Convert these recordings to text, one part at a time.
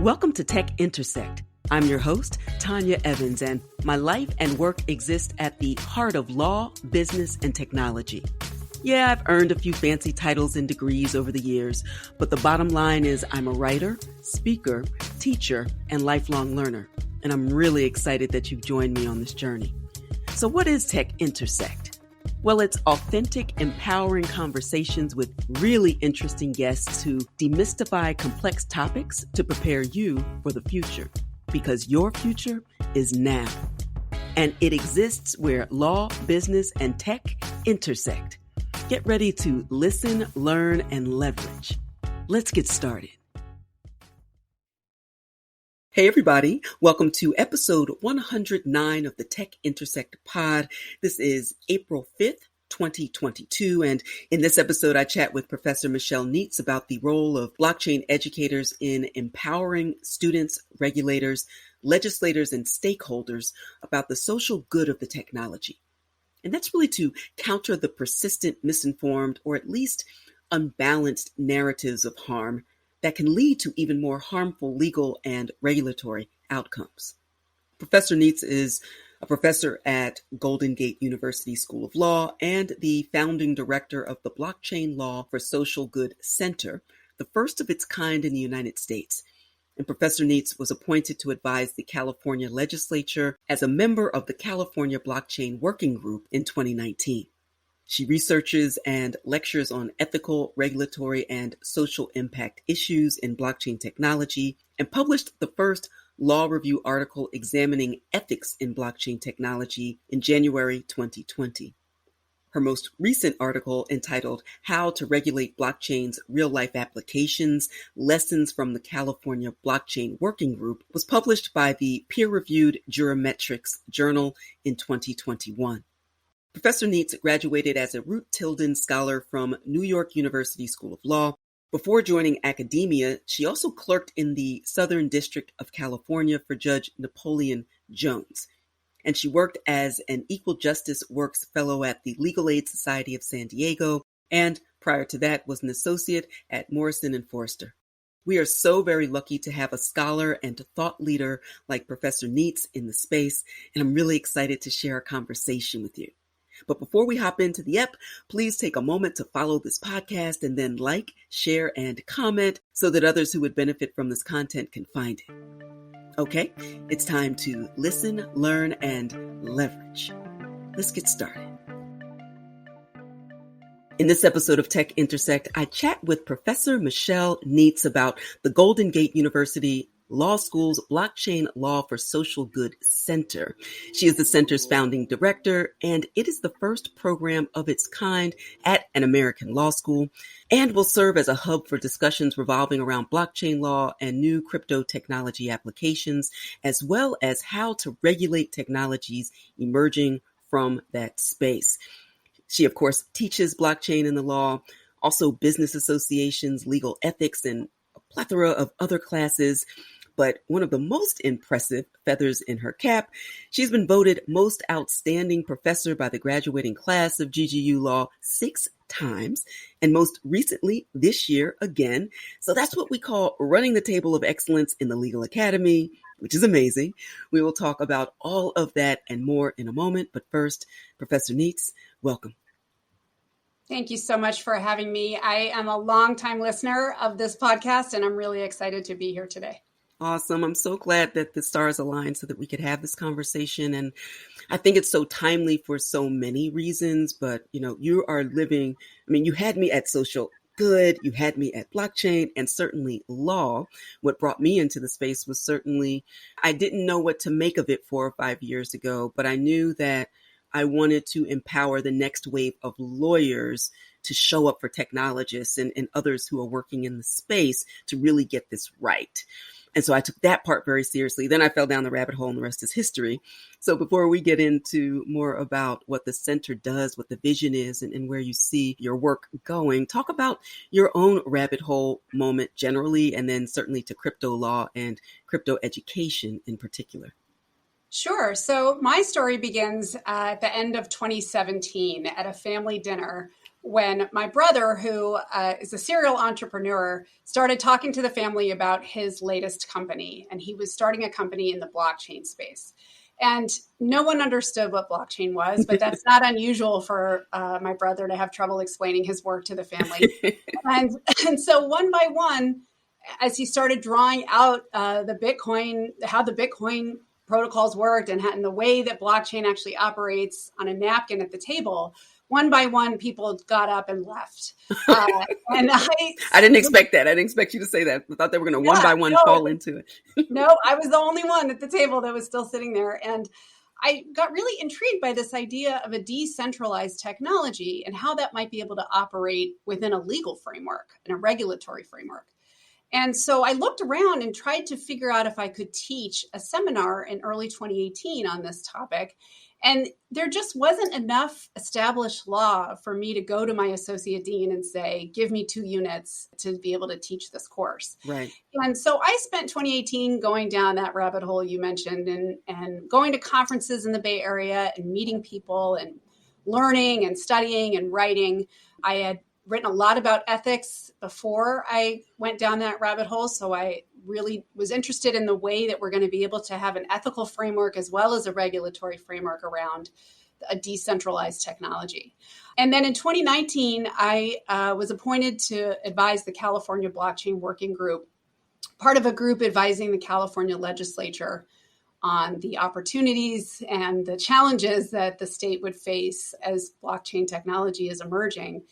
Welcome to Tech Intersect. I'm your host, Tanya Evans, and my life and work exist at the heart of law, business, and technology. Yeah, I've earned a few fancy titles and degrees over the years, but the bottom line is I'm a writer, speaker, teacher, and lifelong learner, and I'm really excited that you've joined me on this journey. So what is Tech Intersect? Well, it's authentic, empowering conversations with really interesting guests to demystify complex topics to prepare you for the future. Because your future is now. And it exists where law, business, and tech intersect. Get ready to listen, learn, and leverage. Let's get started. Hey everybody, welcome to episode 109 of the Tech Intersect pod. This is April 5th, 2022, and in this episode I chat with Professor Michele Neitz about the role of blockchain educators in empowering students, regulators, legislators, and stakeholders about the social good of the technology. And that's really to counter the persistent, misinformed, or at least unbalanced narratives of harm that can lead to even more harmful legal and regulatory outcomes. Professor Neitz is a professor at Golden Gate University School of Law and the founding director of the Blockchain Law for Social Good Center, the first of its kind in the United States. And Professor Neitz was appointed to advise the California legislature as a member of the California Blockchain Working Group in 2019. She researches and lectures on ethical, regulatory, and social impact issues in blockchain technology and published the first law review article examining ethics in blockchain technology in January 2020. Her most recent article, entitled How to Regulate Blockchain's Real-Life Applications, Lessons from the California Blockchain Working Group, was published by the peer-reviewed Jurimetrics Journal in 2021. Professor Neitz graduated as a Root Tilden Scholar from New York University School of Law. Before joining academia, she also clerked in the Southern District of California for Judge Napoleon Jones. And she worked as an Equal Justice Works Fellow at the Legal Aid Society of San Diego, and prior to that was an associate at Morrison & Foerster. We are so very lucky to have a scholar and a thought leader like Professor Neitz in the space, and I'm really excited to share a conversation with you. But before we hop into the ep, please take a moment to follow this podcast and then like, share, and comment so that others who would benefit from this content can find it. Okay, it's time to listen, learn, and leverage. Let's get started. In this episode of Tech Intersect, I chat with Professor Michele Neitz about the Golden Gate University Law School's Blockchain Law for Social Good Center. She is the center's founding director, and it is the first program of its kind at an American law school, and will serve as a hub for discussions revolving around blockchain law and new crypto technology applications, as well as how to regulate technologies emerging from that space. She, of course, teaches blockchain in the law, also business associations, legal ethics, and a plethora of other classes. But one of the most impressive feathers in her cap, she's been voted most outstanding professor by the graduating class of GGU Law 6 times, and most recently this year again. So that's what we call running the table of excellence in the legal academy, which is amazing. We will talk about all of that and more in a moment. But first, Professor Neitz, welcome. Thank you so much for having me. I am a longtime listener of this podcast, and I'm really excited to be here today. Awesome. I'm so glad that the stars aligned so that we could have this conversation. And I think it's so timely for so many reasons. But, you are living, you had me at social good, you had me at blockchain, and certainly law. What brought me into the space was certainly, I didn't know what to make of it 4 or 5 years ago, but I knew that I wanted to empower the next wave of lawyers to show up for technologists and others who are working in the space to really get this right. And so I took that part very seriously. Then I fell down the rabbit hole and the rest is history. So before we get into more about what the center does, what the vision is, and where you see your work going, talk about your own rabbit hole moment generally, and then certainly to crypto law and crypto education in particular. Sure. So my story begins at the end of 2017 at a family dinner when my brother, who is a serial entrepreneur, started talking to the family about his latest company. And he was starting a company in the blockchain space. And no one understood what blockchain was, but that's not unusual for my brother to have trouble explaining his work to the family. And so one by one, as he started drawing out how the Bitcoin protocols worked and the way that blockchain actually operates on a napkin at the table, one by one, people got up and left. And I didn't expect that. I didn't expect you to say that. I thought they were going to one by one fall into it. No, I was the only one at the table that was still sitting there. And I got really intrigued by this idea of a decentralized technology and how that might be able to operate within a legal framework and a regulatory framework. And so I looked around and tried to figure out if I could teach a seminar in early 2018 on this topic. And there just wasn't enough established law for me to go to my associate dean and say, give me 2 units to be able to teach this course. Right. And so I spent 2018 going down that rabbit hole you mentioned and going to conferences in the Bay Area and meeting people and learning and studying and writing. I had written a lot about ethics before I went down that rabbit hole. So I really was interested in the way that we're going to be able to have an ethical framework as well as a regulatory framework around a decentralized technology. And then in 2019, I was appointed to advise the California Blockchain Working Group, part of a group advising the California legislature on the opportunities and the challenges that the state would face as blockchain technology is emerging.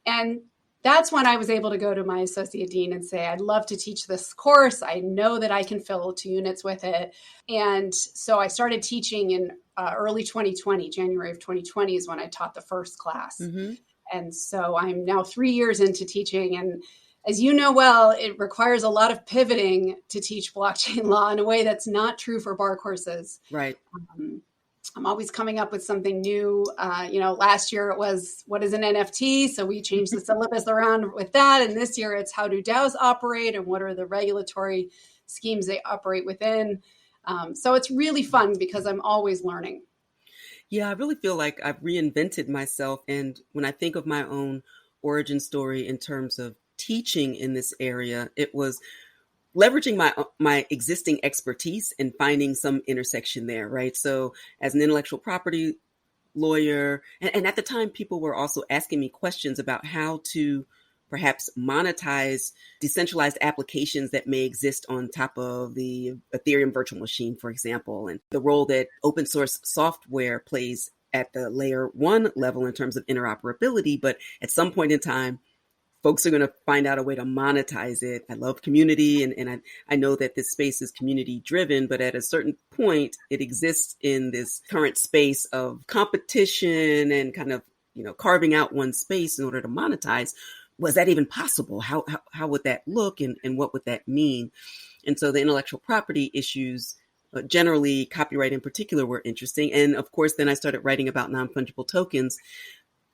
And that's when I was able to go to my associate dean and say, I'd love to teach this course. I know that I can fill 2 units with it. And so I started teaching in early 2020, January of 2020 is when I taught the first class. Mm-hmm. And so I'm now 3 years into teaching. And as you know well, it requires a lot of pivoting to teach blockchain law in a way that's not true for bar courses. Right. I'm always coming up with something new. Last year it was, what is an NFT? So we changed the syllabus around with that. And this year it's how do DAOs operate and what are the regulatory schemes they operate within. So it's really fun because I'm always learning. Yeah, I really feel like I've reinvented myself. And when I think of my own origin story in terms of teaching in this area, it was leveraging my existing expertise and finding some intersection there, right? So as an intellectual property lawyer, and at the time, people were also asking me questions about how to perhaps monetize decentralized applications that may exist on top of the Ethereum virtual machine, for example, and the role that open source software plays at the layer 1 level in terms of interoperability. But at some point in time, folks are going to find out a way to monetize it. I love community, and I know that this space is community driven, but at a certain point, it exists in this current space of competition and kind of, carving out one space in order to monetize. Was that even possible? How would that look, and what would that mean? And so the intellectual property issues, generally copyright in particular, were interesting. And of course, then I started writing about non-fungible tokens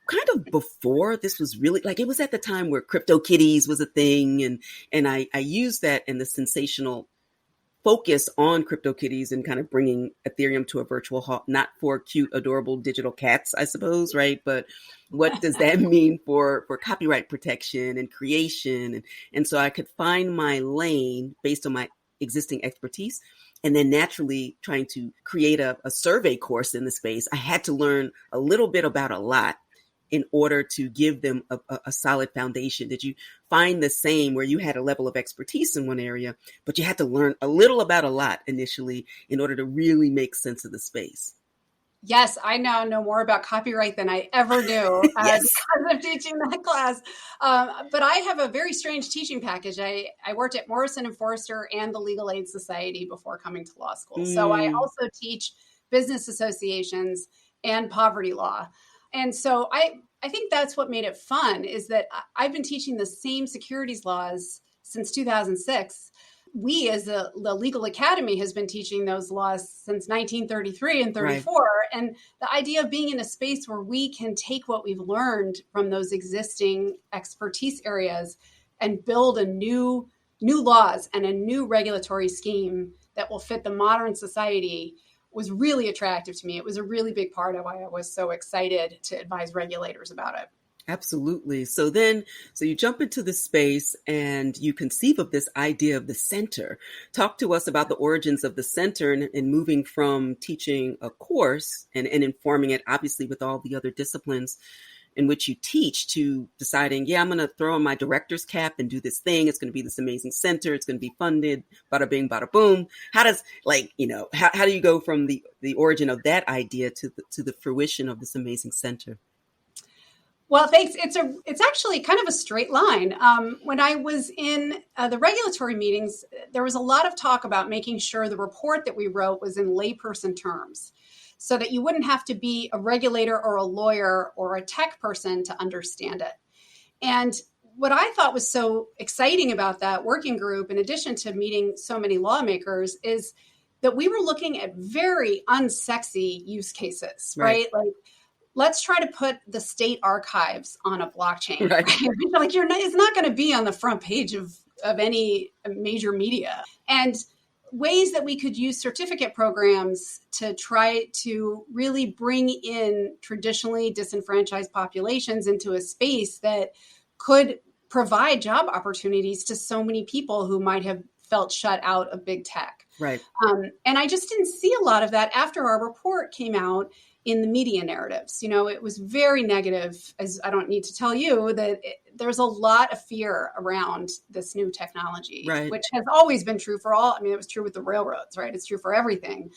kind of before this was really, like, it was at the time where CryptoKitties was a thing. And I used that in the sensational focus on CryptoKitties and kind of bringing Ethereum to a virtual halt, not for cute, adorable digital cats, I suppose, right? But what does that mean for copyright protection and creation? And so I could find my lane based on my existing expertise. And then naturally trying to create a survey course in the space, I had to learn a little bit about a lot in order to give them a solid foundation. Did you find the same, where you had a level of expertise in one area, but you had to learn a little about a lot initially in order to really make sense of the space? Yes, I now know more about copyright than I ever knew Yes. because of teaching that class. But I have a very strange teaching package. I worked at Morrison & Foerster and the Legal Aid Society before coming to law school. So I also teach business associations and poverty law. And so I think that's what made it fun, is that I've been teaching the same securities laws since 2006. We, as the Legal Academy, has been teaching those laws since 1933 and 34. Right. And the idea of being in a space where we can take what we've learned from those existing expertise areas and build a new laws and a new regulatory scheme that will fit the modern society was really attractive to me. It was a really big part of why I was so excited to advise regulators about it. Absolutely. So you jump into the space and you conceive of this idea of the center. Talk to us about the origins of the center and moving from teaching a course and informing it, obviously, with all the other disciplines in which you teach, to deciding, yeah, I'm going to throw on my director's cap and do this thing. It's going to be this amazing center. It's going to be funded, bada bing, bada boom. How does, how do you go from the origin of that idea to the fruition of this amazing center? Well, thanks. It's actually kind of a straight line. When I was in the regulatory meetings, there was a lot of talk about making sure the report that we wrote was in layperson terms, so that you wouldn't have to be a regulator or a lawyer or a tech person to understand it. And what I thought was so exciting about that working group, in addition to meeting so many lawmakers, is that we were looking at very unsexy use cases, right? Like, let's try to put the state archives on a blockchain. Right? Like, it's not going to be on the front page of any major media. And ways that we could use certificate programs to try to really bring in traditionally disenfranchised populations into a space that could provide job opportunities to so many people who might have felt shut out of big tech. Right. And I just didn't see a lot of that after our report came out in the media narratives. It was very negative, as I don't need to tell you that there's a lot of fear around this new technology, which has always been true for all. I mean, it was true with the railroads, right? It's true for everything.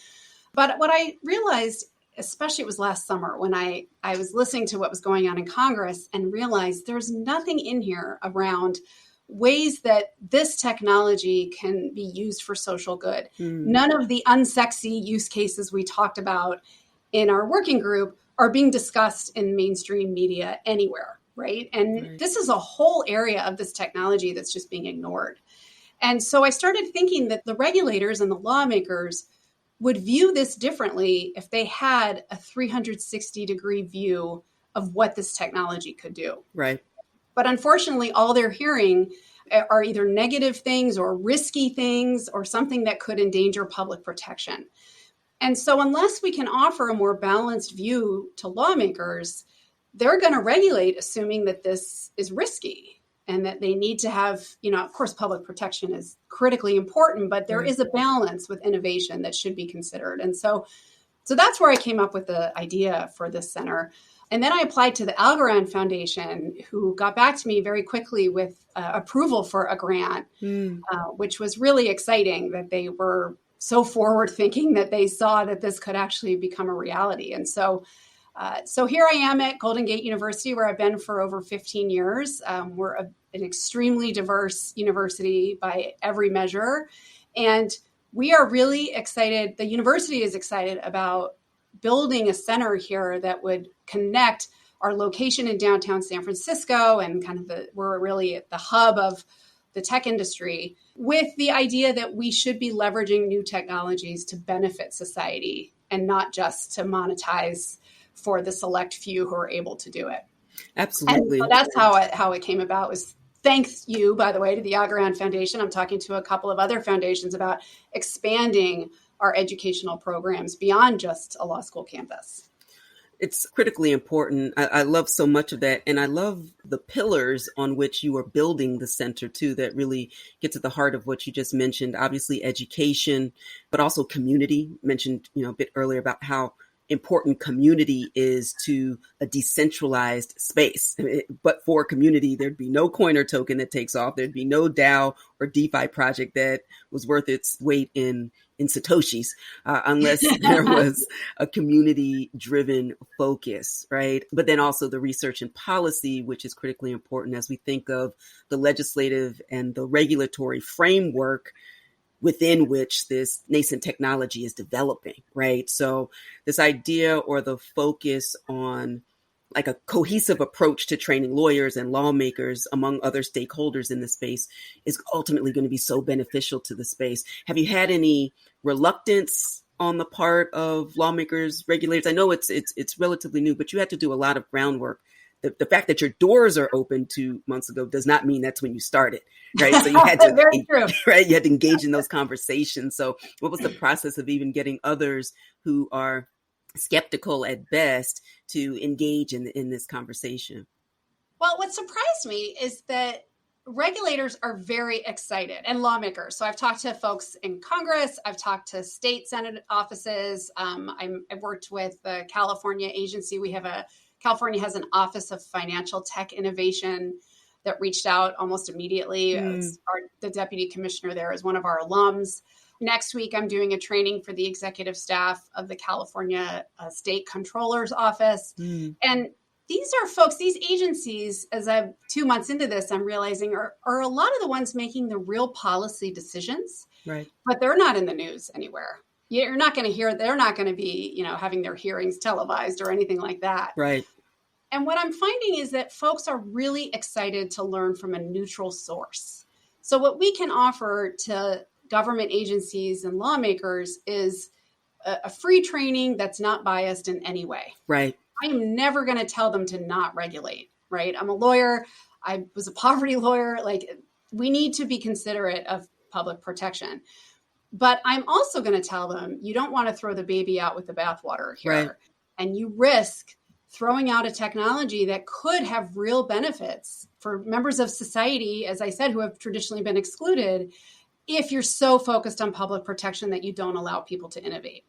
But what I realized, especially it was last summer when I was listening to what was going on in Congress and realized there's nothing in here around ways that this technology can be used for social good. None of the unsexy use cases we talked about in our working group are being discussed in mainstream media anywhere, right? And this is a whole area of this technology that's just being ignored. And so I started thinking that the regulators and the lawmakers would view this differently if they had a 360-degree view of what this technology could do. Right. But unfortunately, all they're hearing are either negative things or risky things or something that could endanger public protection. And so unless we can offer a more balanced view to lawmakers, they're going to regulate assuming that this is risky and that they need to have, of course, public protection is critically important, but there is a balance with innovation that should be considered. And so that's where I came up with the idea for this center. And then I applied to the Algorand Foundation, who got back to me very quickly with approval for a grant, which was really exciting that they were so forward thinking that they saw that this could actually become a reality. And so here I am at Golden Gate University, where I've been for over 15 years. We're an extremely diverse university by every measure. And we are really excited. The university is excited about building a center here that would connect our location in downtown San Francisco and we're really at the hub of the tech industry, with the idea that we should be leveraging new technologies to benefit society and not just to monetize for the select few who are able to do it. Absolutely. And so that's how it came about. Was thanks you, by the way, to the Algorand Foundation. I'm talking to a couple of other foundations about expanding our educational programs beyond just a law school campus. It's critically important. I love so much of that. And I love the pillars on which you are building the center too, that really get to the heart of what you just mentioned. Obviously education, but also community. Mentioned, a bit earlier about how important community is to a decentralized space. But for community, there'd be no coin or token that takes off. There'd be no DAO or DeFi project that was worth its weight in Satoshis, unless there was a community-driven focus, right? But then also the research and policy, which is critically important as we think of the legislative and the regulatory framework within which this nascent technology is developing, right? So this idea or the focus on like a cohesive approach to training lawyers and lawmakers, among other stakeholders in the space, is ultimately going to be so beneficial to the space. Have you had any reluctance on the part of lawmakers, regulators? I know it's relatively new, but you had to do a lot of groundwork. The fact that your doors are open 2 months ago does not mean that's when you started, right? So you had to, Very true. Right? You had to engage in those conversations. So what was the process of even getting others who are skeptical at best to engage in this conversation? Well, what surprised me is that regulators are very excited, and lawmakers. So I've talked to folks in Congress. I've talked to state Senate offices. I've worked with the California agency. California has an Office of Financial Tech Innovation that reached out almost immediately. The deputy commissioner there is one of our alums. Next week, I'm doing a training for the executive staff of the California State Controller's Office. And these are folks, these agencies, as I'm 2 months into this, I'm realizing are a lot of the ones making the real policy decisions, right? But they're not in the news anywhere. You're not going to hear, they're not going to be, having their hearings televised or anything like that. Right. And what I'm finding is that folks are really excited to learn from a neutral source. So what we can offer to government agencies and lawmakers is a free training that's not biased in any way. Right. I am never going to tell them to not regulate, right? I'm a lawyer. I was a poverty lawyer. Like, we need to be considerate of public protection. But I'm also going to tell them, you don't want to throw the baby out with the bathwater here. Right. And you risk throwing out a technology that could have real benefits for members of society, as I said, who have traditionally been excluded, if you're so focused on public protection that you don't allow people to innovate.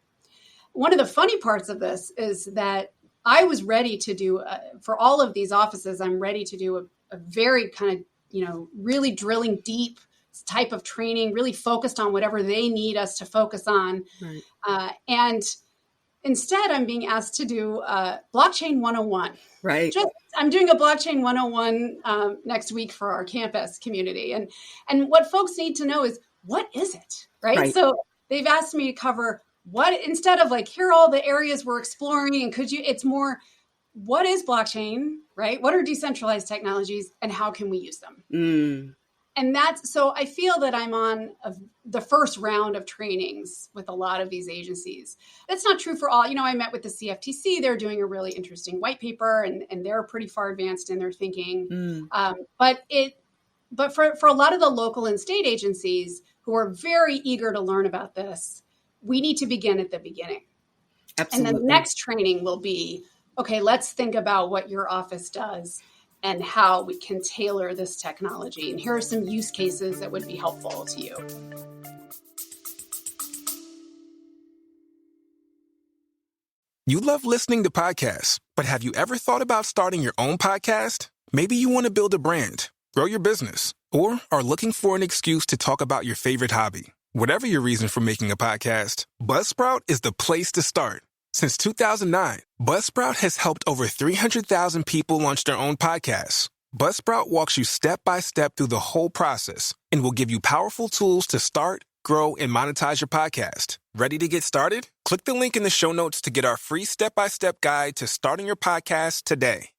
One of the funny parts of this is that I was ready to do, for all of these offices, I'm ready to do a very kind of, really drilling deep type of training, really focused on whatever they need us to focus on. Right. And instead, I'm being asked to do Blockchain 101. Right. I'm doing a Blockchain 101 next week for our campus community. And what folks need to know is, what is it? Right. So they've asked me to cover instead of like, here are all the areas we're exploring, and it's more, what is blockchain, right? What are decentralized technologies, and how can we use them? And so I feel that I'm on the first round of trainings with a lot of these agencies. That's not true for all. I met with the CFTC. They're doing a really interesting white paper, and they're pretty far advanced in their thinking. But for a lot of the local and state agencies who are very eager to learn about this, we need to begin at the beginning. Absolutely. And the next training will be, okay, let's think about what your office does and how we can tailor this technology. And here are some use cases that would be helpful to you. You love listening to podcasts, but have you ever thought about starting your own podcast? Maybe you want to build a brand, grow your business, or are looking for an excuse to talk about your favorite hobby. Whatever your reason for making a podcast, Buzzsprout is the place to start. Since 2009, Buzzsprout has helped over 300,000 people launch their own podcasts. Buzzsprout walks you step by step through the whole process and will give you powerful tools to start, grow, and monetize your podcast. Ready to get started? Click the link in the show notes to get our free step-by-step guide to starting your podcast today.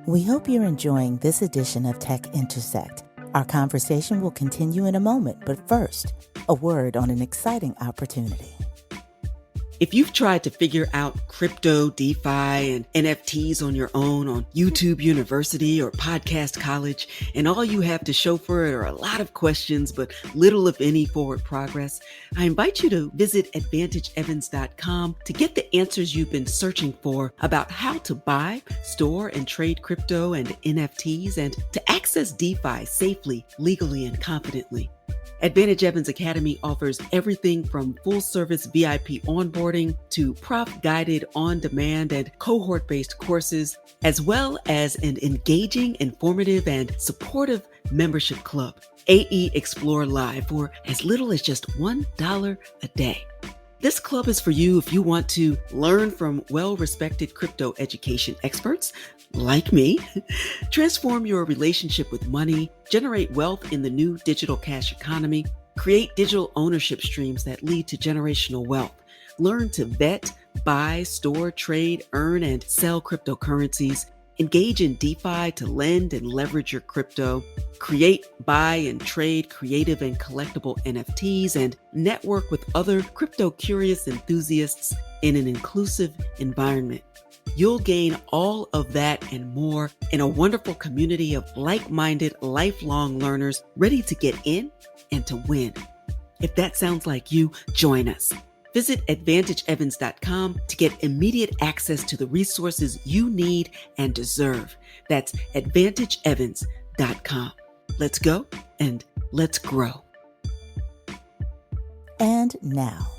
We hope you're enjoying this edition of Tech Intersect. Our conversation will continue in a moment, but first, a word on an exciting opportunity. If you've tried to figure out crypto, DeFi, and NFTs on your own on YouTube University or Podcast College, and all you have to show for it are a lot of questions, but little, if any, forward progress, I invite you to visit AdvantageEvans.com to get the answers you've been searching for about how to buy, store, and trade crypto and NFTs, and to access DeFi safely, legally, and confidently. Advantage Evans Academy offers everything from full-service VIP onboarding to Prof-guided on-demand and cohort-based courses, as well as an engaging, informative, and supportive membership club, AE Explore Live, for as little as just $1 a day. This club is for you if you want to learn from well-respected crypto education experts like me, transform your relationship with money, generate wealth in the new digital cash economy, create digital ownership streams that lead to generational wealth, learn to vet, buy, store, trade, earn, and sell cryptocurrencies, engage in DeFi to lend and leverage your crypto, create, buy, and trade creative and collectible NFTs, and network with other crypto-curious enthusiasts in an inclusive environment. You'll gain all of that and more in a wonderful community of like-minded, lifelong learners ready to get in and to win. If that sounds like you, join us. Visit AdvantageEvans.com to get immediate access to the resources you need and deserve. That's AdvantageEvans.com. Let's go and let's grow. And now,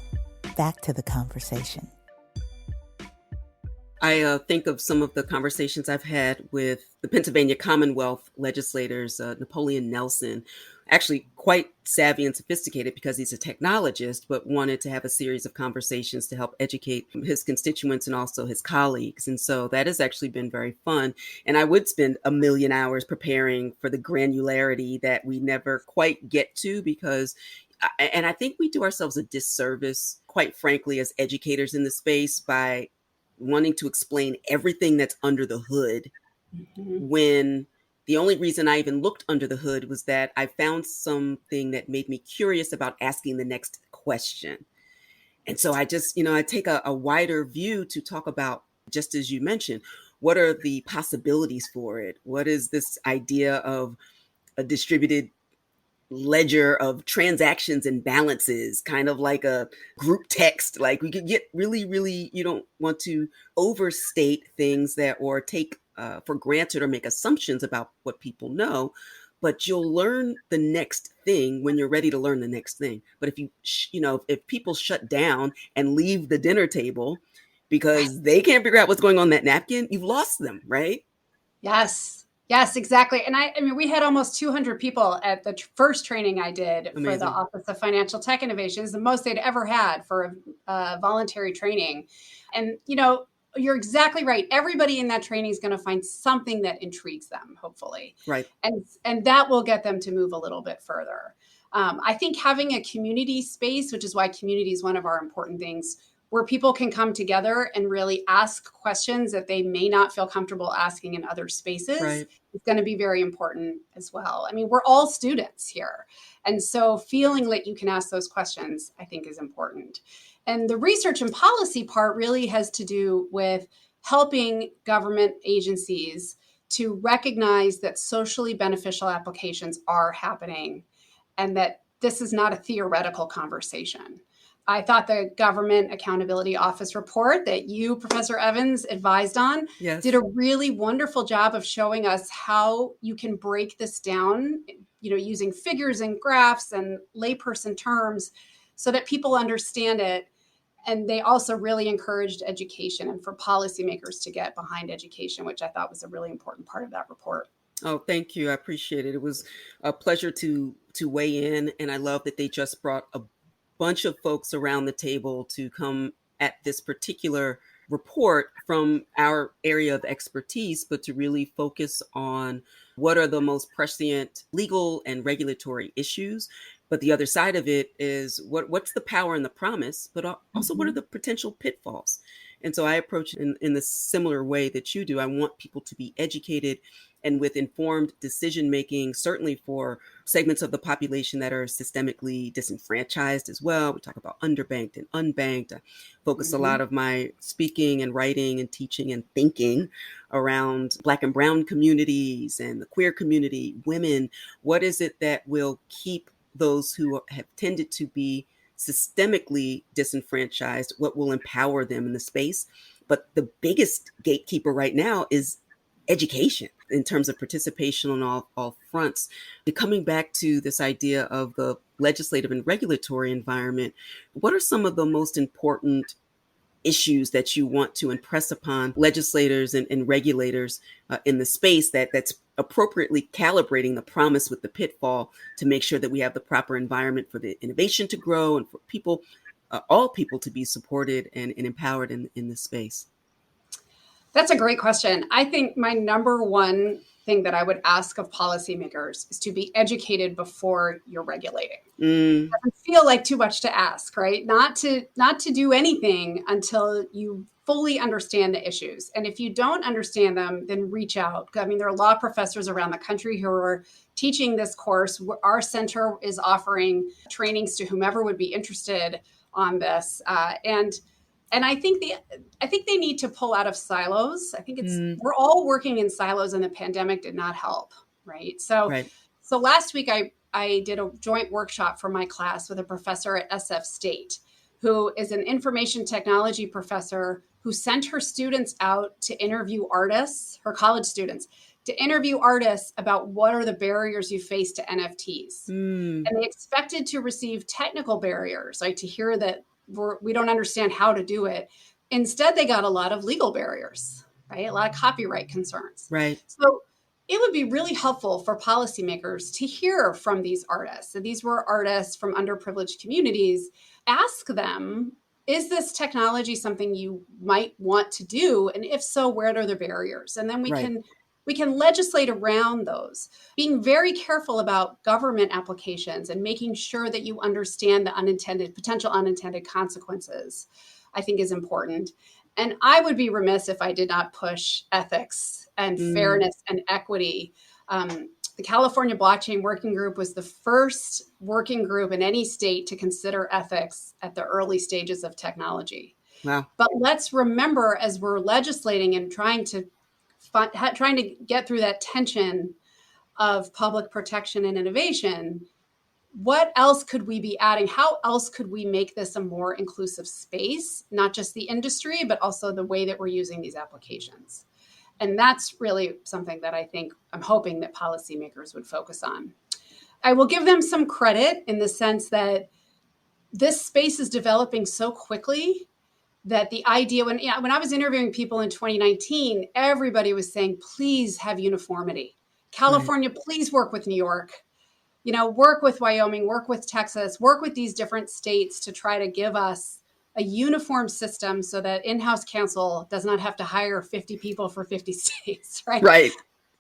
back to the conversation. I think of some of the conversations I've had with the Pennsylvania Commonwealth legislators, Napoleon Nelson, actually quite savvy and sophisticated because he's a technologist, but wanted to have a series of conversations to help educate his constituents and also his colleagues. And so that has actually been very fun. And I would spend a million hours preparing for the granularity that we never quite get to because and I think we do ourselves a disservice, quite frankly, as educators in the space by wanting to explain everything that's under the hood when the only reason I even looked under the hood was that I found something that made me curious about asking the next question. And so I just, I take a wider view to talk about, just as you mentioned, what are the possibilities for it? What is this idea of a distributed ledger of transactions and balances, kind of like a group text? Like we could get really, you don't want to overstate things that or take for granted or make assumptions about what people know, but you'll learn the next thing when you're ready to learn the next thing. But if if people shut down and leave the dinner table because they can't figure out what's going on that napkin, you've lost them, right? Yes, exactly. And I mean, we had almost 200 people at the first training I did Amazing. For the Office of Financial Tech Innovations, the most they'd ever had for a voluntary training. And, you're exactly right. Everybody in that training is going to find something that intrigues them, hopefully. Right. And that will get them to move a little bit further. I think having a community space, which is why community is one of our important things, where people can come together and really ask questions that they may not feel comfortable asking in other spaces, right, is going to be very important as well. I mean, we're all students here. And so feeling that you can ask those questions, I think, is important. And the research and policy part really has to do with helping government agencies to recognize that socially beneficial applications are happening and that this is not a theoretical conversation. I thought the Government Accountability Office report that you, Professor Evans, advised on did a really wonderful job of showing us how you can break this down, using figures and graphs and layperson terms so that people understand it. And they also really encouraged education and for policymakers to get behind education, which I thought was a really important part of that report. Oh, thank you. I appreciate it. It was a pleasure to weigh in. And I love that they just brought a bunch of folks around the table to come at this particular report from our area of expertise, but to really focus on what are the most prescient legal and regulatory issues. But the other side of it is what's the power and the promise, but also what are the potential pitfalls? And so I approach it in the similar way that you do. I want people to be educated and with informed decision making, certainly for segments of the population that are systemically disenfranchised as well. We talk about underbanked and unbanked. I focus a lot of my speaking and writing and teaching and thinking around Black and Brown communities and the queer community, women. What is it that will keep those who have tended to be systemically disenfranchised? What will empower them in the space? But the biggest gatekeeper right now is education in terms of participation on all fronts. Coming back to this idea of the legislative and regulatory environment, what are some of the most important issues that you want to impress upon legislators and regulators in the space that's appropriately calibrating the promise with the pitfall to make sure that we have the proper environment for the innovation to grow and for people, all people, to be supported and empowered in this space? That's a great question. I think my number one thing that I would ask of policymakers is to be educated before you're regulating. It doesn't feel like too much to ask, right? Not to do anything until you fully understand the issues. And if you don't understand them, then reach out. I mean, there are law professors around the country who are teaching this course. Our center is offering trainings to whomever would be interested on this. And I think they need to pull out of silos. I think we're all working in silos, and the pandemic did not help, right? So last week I did a joint workshop for my class with a professor at SF State who is an information technology professor who sent her students out to interview artists, her college students, to interview artists about what are the barriers you face to NFTs. And they expected to receive technical barriers, like to hear that we don't understand how to do it. Instead, they got a lot of legal barriers, right? A lot of copyright concerns. Right. So it would be really helpful for policymakers to hear from these artists. So these were artists from underprivileged communities. Ask them, is this technology something you might want to do? And if so, where are the barriers? And then we can legislate around those, being very careful about government applications and making sure that you understand the potential unintended consequences, I think is important. And I would be remiss if I did not push ethics and fairness and equity. The California Blockchain Working Group was the first working group in any state to consider ethics at the early stages of technology. Wow. But let's remember, as we're legislating and trying to get through that tension of public protection and innovation, what else could we be adding? How else could we make this a more inclusive space, not just the industry, but also the way that we're using these applications? And that's really something that I'm hoping that policymakers would focus on. I will give them some credit in the sense that this space is developing so quickly that the idea, when I was interviewing people in 2019, everybody was saying, please have uniformity. California, please work with New York, work with Wyoming, work with Texas, work with these different states to try to give us a uniform system so that in-house counsel does not have to hire 50 people for 50 states, right? Right.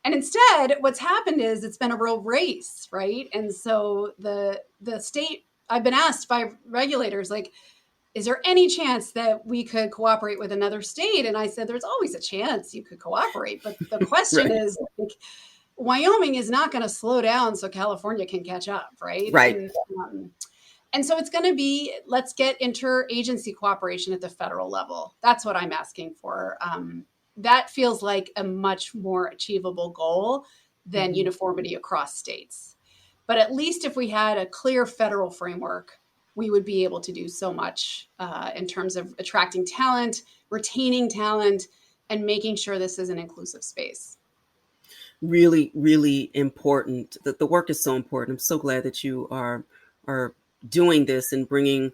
And instead, what's happened is it's been a real race, right? And so the state, I've been asked by regulators, like, is there any chance that we could cooperate with another state? And I said, there's always a chance you could cooperate. But the question is, like, Wyoming is not going to slow down so California can catch up, right? Right. And so it's going to be, let's get interagency cooperation at the federal level. That's what I'm asking for. That feels like a much more achievable goal than uniformity across states. But at least if we had a clear federal framework, we would be able to do so much in terms of attracting talent, retaining talent, and making sure this is an inclusive space. Really, really important. The work is so important. I'm so glad that you are doing this and bringing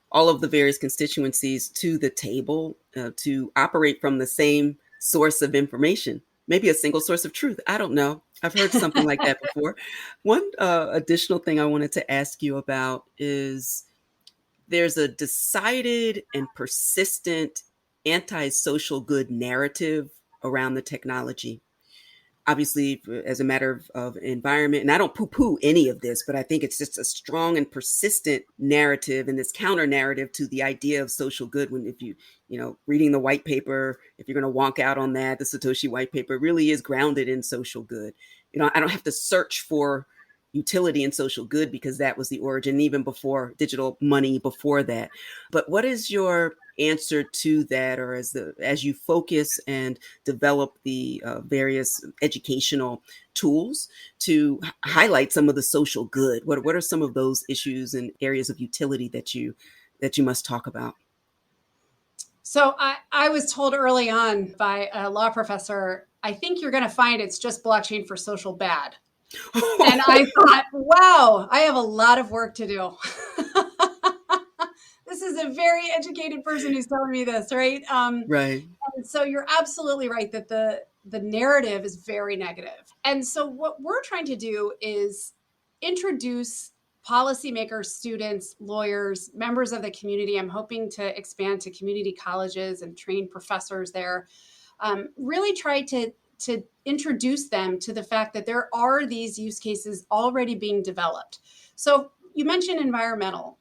all of the various constituencies to the table to operate from the same source of information, maybe a single source of truth. I don't know. I've heard something like that before. One additional thing I wanted to ask you about is there's a decided and persistent anti-social good narrative around the technology. Obviously, as a matter of environment, and I don't poo-poo any of this, but I think it's just a strong and persistent narrative and this counter narrative to the idea of social good. When if you reading the white paper, if you're going to wonk out on that, the Satoshi white paper really is grounded in social good. I don't have to search for utility and social good because that was the origin, even before digital money before that. But what is your answer to that, or as you focus and develop the various educational tools to highlight some of the social good? What are some of those issues and areas of utility that you must talk about? So I was told early on by a law professor, I think you're going to find it's just blockchain for social bad. And I thought, wow, I have a lot of work to do. This is a very educated person who's telling me this, right? Right. And so you're absolutely right that the narrative is very negative. And so what we're trying to do is introduce policymakers, students, lawyers, members of the community. I'm hoping to expand to community colleges and train professors there. Really try to introduce them to the fact that there are these use cases already being developed. So you mentioned environmental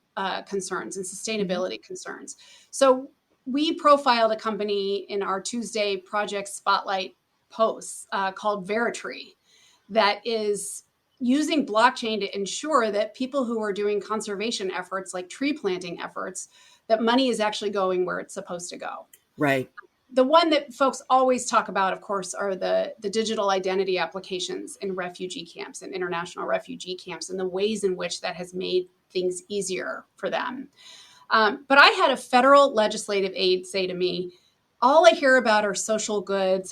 concerns and sustainability concerns. So we profiled a company in our Tuesday Project Spotlight posts called Veritree that is using blockchain to ensure that people who are doing conservation efforts, like tree planting efforts, that money is actually going where it's supposed to go. Right. The one that folks always talk about, of course, are the digital identity applications in refugee camps and international refugee camps and the ways in which that has made things easier for them. But I had a federal legislative aide say to me, all I hear about are social good,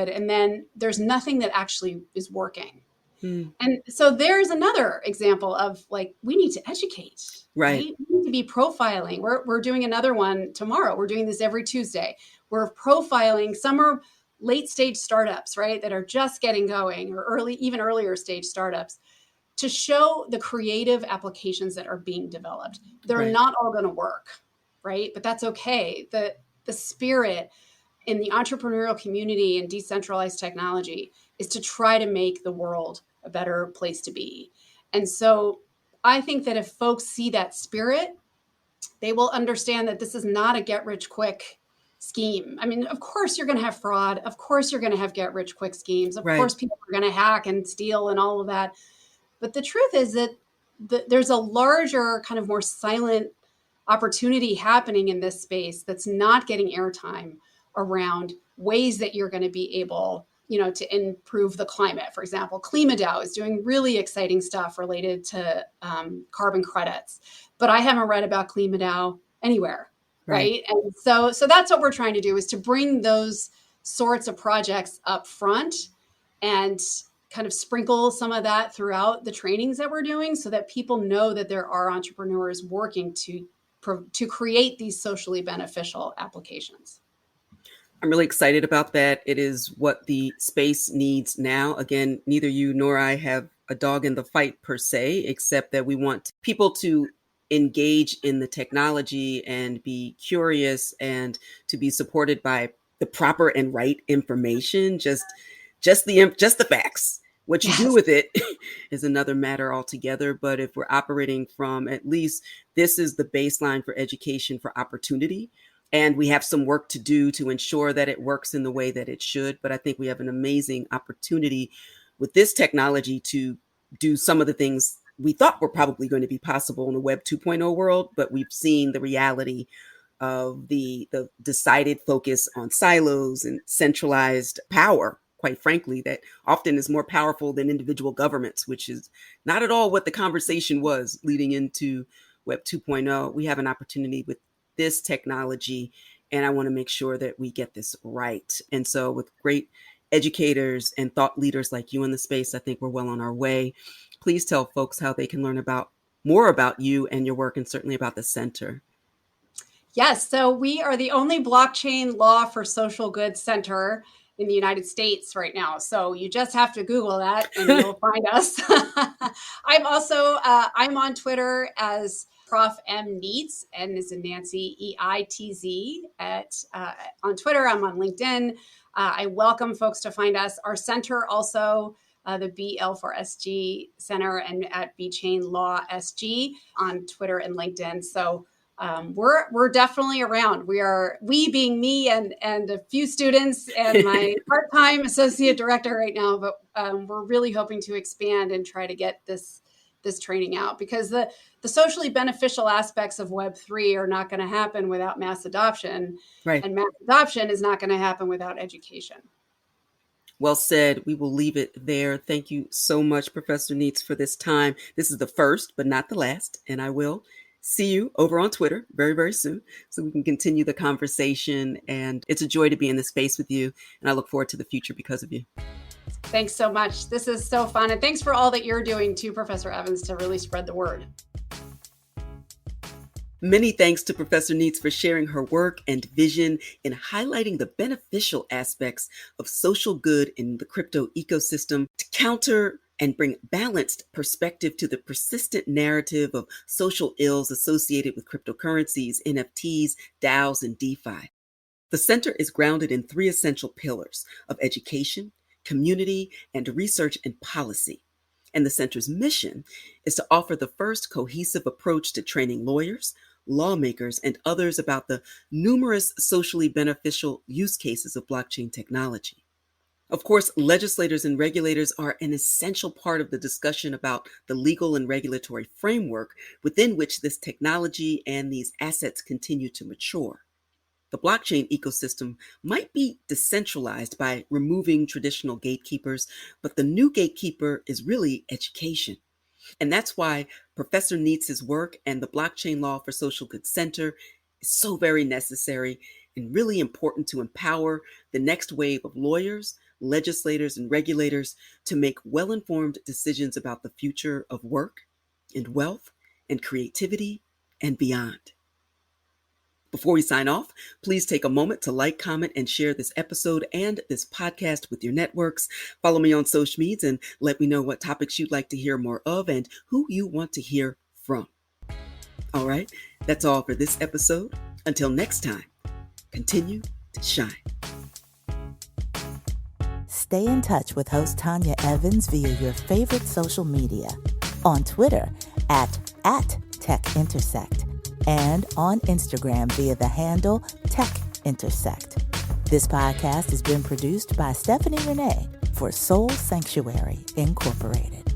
and then there's nothing that actually is working. And so there's another example of like, we need to educate, right? We need to be profiling. We're doing another one tomorrow. We're doing this every Tuesday. We're profiling. Some are late stage startups, right? That are just getting going, or even earlier stage startups, to show the creative applications that are being developed. They're not all going to work, right? But that's okay. The spirit in the entrepreneurial community and decentralized technology is to try to make the world a better place to be. And so I think that if folks see that spirit, they will understand that this is not a get rich quick scheme. I mean, of course you're going to have fraud. Of course you're going to have get rich quick schemes. Of course people are going to hack and steal and all of that. But the truth is that there's a larger, kind of more silent opportunity happening in this space that's not getting airtime around ways that you're going to be able, to improve the climate. For example, ClimaDAO is doing really exciting stuff related to carbon credits, but I haven't read about ClimaDAO anywhere, right? And so that's what we're trying to do, is to bring those sorts of projects up front and kind of sprinkle some of that throughout the trainings that we're doing, so that people know that there are entrepreneurs working to create these socially beneficial applications. I'm really excited about that. It is what the space needs now. Again, neither you nor I have a dog in the fight per se, except that we want people to engage in the technology and be curious and to be supported by the proper and right information. Just the facts. What you do with it is another matter altogether. But if we're operating from, at least this is the baseline for education for opportunity, and we have some work to do to ensure that it works in the way that it should. But I think we have an amazing opportunity with this technology to do some of the things we thought were probably going to be possible in the Web 2.0 world, but we've seen the reality of the decided focus on silos and centralized power, quite frankly, that often is more powerful than individual governments, which is not at all what the conversation was leading into Web 2.0. We have an opportunity with this technology, and I want to make sure that we get this right. And so with great educators and thought leaders like you in the space, I think we're well on our way. Please tell folks how they can learn more about you and your work, and certainly about the center. Yes, so we are the only blockchain law for social good center in the United States right now. So you just have to Google that and you'll find us. I'm also, I'm on Twitter as Prof. M. Neitz, N is in Nancy, EITZ on Twitter. I'm on LinkedIn. I welcome folks to find us. Our center also, the BL4SG Center, and at BChain Law SG on Twitter and LinkedIn. So we're definitely around. We being me and a few students and my part-time associate director right now, but we're really hoping to expand and try to get this training out, because the socially beneficial aspects of Web3 are not going to happen without mass adoption. Right. And mass adoption is not going to happen without education. Well said. We will leave it there. Thank you so much, Professor Neitz, for this time. This is the first, but not the last, and I will see you over on Twitter very, very soon so we can continue the conversation. And it's a joy to be in this space with you, and I look forward to the future because of you. Thanks so much. This is so fun. And thanks for all that you're doing too, Professor Evans, to really spread the word. Many thanks to Professor Neitz for sharing her work and vision in highlighting the beneficial aspects of social good in the crypto ecosystem to counter and bring balanced perspective to the persistent narrative of social ills associated with cryptocurrencies, NFTs, DAOs, and DeFi. The center is grounded in 3 essential pillars of education, community, and research and policy. And the center's mission is to offer the first cohesive approach to training lawyers, lawmakers, and others about the numerous socially beneficial use cases of blockchain technology. Of course, legislators and regulators are an essential part of the discussion about the legal and regulatory framework within which this technology and these assets continue to mature. The blockchain ecosystem might be decentralized by removing traditional gatekeepers, but the new gatekeeper is really education. And that's why Professor Neitz's work and the Blockchain Law for Social Good Center is so very necessary and really important to empower the next wave of lawyers, legislators, and regulators to make well-informed decisions about the future of work and wealth and creativity and beyond. Before we sign off, please take a moment to like, comment, and share this episode and this podcast with your networks. Follow me on social media and let me know what topics you'd like to hear more of and who you want to hear from. All right, that's all for this episode. Until next time, continue to shine. Stay in touch with host Tanya Evans via your favorite social media. On Twitter at TechIntersect. And on Instagram via the handle TechIntersect. This podcast has been produced by Stephanie Renee for Soul Sanctuary Incorporated.